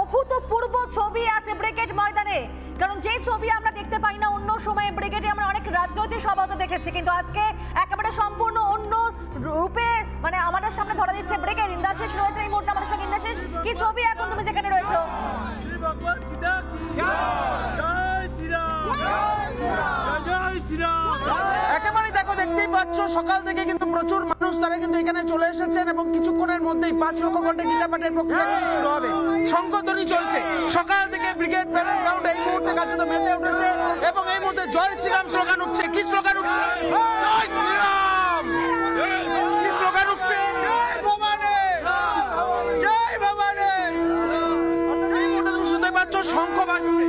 অভূতপূর্ব ছবি আছে ব্রিগেড ময়দানে, কারণ যে ছবি আমরা দেখতে পাই না অন্য সময়ে ব্রিগেডে আমরা অনেক রাজনৈতিক সভা দেখেছি, কিন্তু আজকে একেবারে সম্পূর্ণ অন্য রূপে মানে আমাদের সামনে ধরা দিচ্ছে ব্রিগেড। ইন্দ্রাশিস রয়েছে এই মুহূর্তে আমাদের সঙ্গে। ইন্দ্রাশিস, কি ছবি এখন তুমি যেখানে রয়েছো? একেবারে দেখো, দেখতেই পাচ্ছ সকাল থেকে কিন্তু প্রচুর মানুষ তারা কিন্তু এখানে চলে এসেছেন এবং কিছুক্ষণের মধ্যেই 5 লক্ষ ঘন্টা গীতা পাঠের প্রক্রিয়া কিন্তু শুরু হবে। শঙ্খধ্বনি চলছে সকাল থেকে। ব্রিগেড প্যারেড গ্রাউন্ড এই মুহূর্তে কার্যত মেতে উঠেছে এবং এই মুহূর্তে জয় শ্রীরাম স্লোগান উঠছে। কি স্লোগান উঠছে? জয় শ্রীরাম। কি স্লোগান উঠছে? জয় ভবানী, জয় ভবানী। এই মুহূর্তে তুমি শুনতে পাচ্ছ শঙ্খ বাজছে।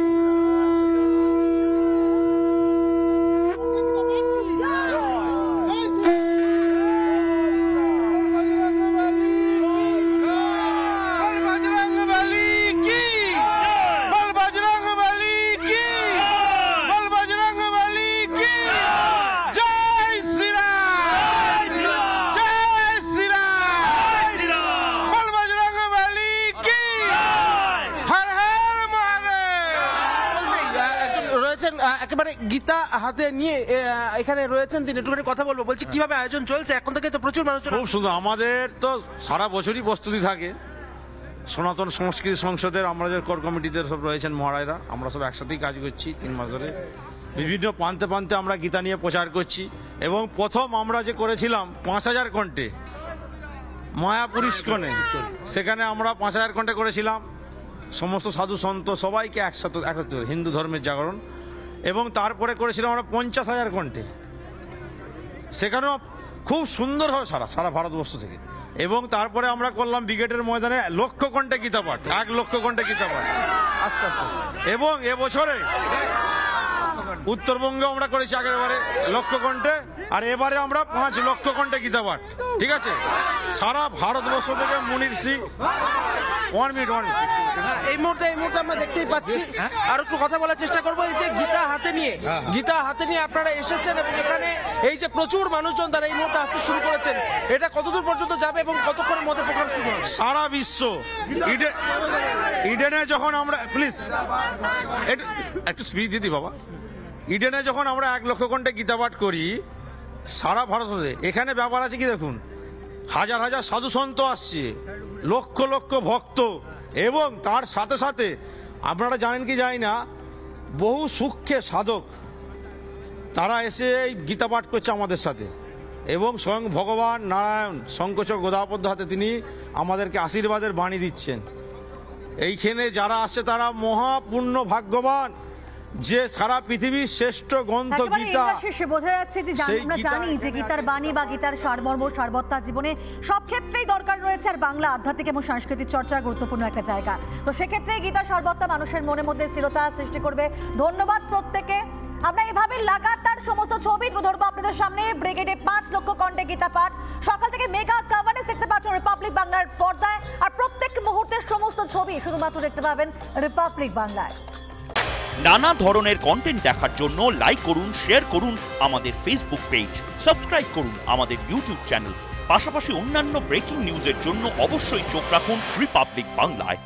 একেবারে গীতা হাতে নিয়ে এখানে রয়েছেন তিনি, একটু কথা বলবো। বলছি কিভাবে আয়োজন চলছে এখন থেকে? তো প্রচুর মানুষ। খুব সুন্দর। আমাদের তো সারা বছরই প্রস্তুতি থাকে। সনাতন সংস্কৃতি সংসদের আমরা যে কোর কমিটিতে সব রয়েছেন মহারাজরা, আমরা সব একসাথেই কাজ করছি 3 মাস ধরে। বিভিন্ন প্রান্তে প্রান্তে আমরা গীতা নিয়ে প্রচার করছি এবং প্রথম আমরা যে করেছিলাম 5000 কণ্ঠে মায়াপুর ইস্কনে, সেখানে আমরা 5000 কণ্ঠে করেছিলাম। সমস্ত সাধু সন্ত সবাইকে একসাথে হিন্দু ধর্মের জাগরণ। এবং তারপরে করেছিলাম আমরা 50,000 কণ্ঠে, সেখানেও খুব সুন্দরভাবে সারা ভারতবর্ষ থেকে। এবং তারপরে আমরা করলাম ব্রিগেডের ময়দানে 1 লক্ষ কণ্ঠে গীতা পাঠ, 1 লক্ষ কণ্ঠে গীতা পাঠ আস্তে আস্তে। এবং এবছরে উত্তরবঙ্গে আমরা করেছি আগেরবারে 1 লক্ষ কণ্ঠে, আর এবারে আমরা 5 লক্ষ কণ্ঠে গীতা পাঠ। ঠিক আছে, সারা ভারতবর্ষ থেকে মুনির শ্রী। 1 মিনিট। এই মুহূর্তে আমরা দেখতেই পাচ্ছি, আর একটু কথা বলার চেষ্টা করবো। এই যে গীতা হাতে নিয়ে আপনারা এসেছেন এবং এখানে এই যে প্রচুর মানুষজন তারা এই মুহূর্তে আসতে শুরু করেছেন, এটা কতদূর পর্যন্ত যাবে এবং কতক্ষণের মধ্যে প্রোগ্রাম শুরু হবে? সারা বিশ্ব ইডেনে যখন আমরা প্লিজ একটু স্পিচ দিদি বাবা। ইডেনে যখন আমরা 1 লক্ষ কণ্ঠে গীতা পাঠ করি সারা ভারতে, এখানে ব্যাপার আছে কি দেখুন, হাজার হাজার সাধু সন্ত আসছে, লক্ষ লক্ষ ভক্ত, এবং তার সাথে সাথে আপনারা জানেন কি জানি না, বহু সূক্ষ্মে সাধক তারা এসে এই গীতা পাঠ করছে আমাদের সাথে। এবং স্বয়ং ভগবান নারায়ণ শঙ্খচক্র গদাপদ্ম হাতে তিনি আমাদেরকে আশীর্বাদের বাণী দিচ্ছেন। এইখানে যারা আসছে তারা মহাপূর্ণ ভাগ্যবান, যে সারা পৃথিবীর শ্রেষ্ঠ গ্রন্থ গীতা। বোঝা যাচ্ছে যে আমরা জানি যে গীতার বাণী বা গীতার সারমর্ম সারবত্তা জীবনে সব ক্ষেত্রেই দরকার রয়েছে, আর বাংলা আধ্যাত্মিক এবং সাংস্কৃতিক চর্চার গুরুত্বপূর্ণ একটা জায়গা। তো সেক্ষেত্রে গীতা সারবত্তা মানুষের মনের মধ্যে স্থিরতা সৃষ্টি করবে। ধন্যবাদ প্রত্যেকে। আমরা এভাবে লাগাতার সমস্ত ছবি তুলে ধরবো আপনাদের সামনে। ব্রিগেডে 5 লক্ষ কণ্ঠে গীতা পাঠ, সকাল থেকে মেগা কভারেজ দেখতে পাচ্ছেন রিপাবলিক বাংলার পর্দায়, আর প্রত্যেক মুহূর্তের সমস্ত ছবি শুধুমাত্র দেখতে পাবেন রিপাবলিক বাংলায়। নানা ধরনের কন্টেন্ট দেখার জন্য লাইক করুন, শেয়ার করুন আমাদের ফেসবুক পেজ, সাবস্ক্রাইব করুন আমাদের ইউটিউব চ্যানেল। পাশাপাশি অন্যান্য ব্রেকিং নিউজের জন্য অবশ্যই চোখ রাখুন রিপাবলিক বাংলায়।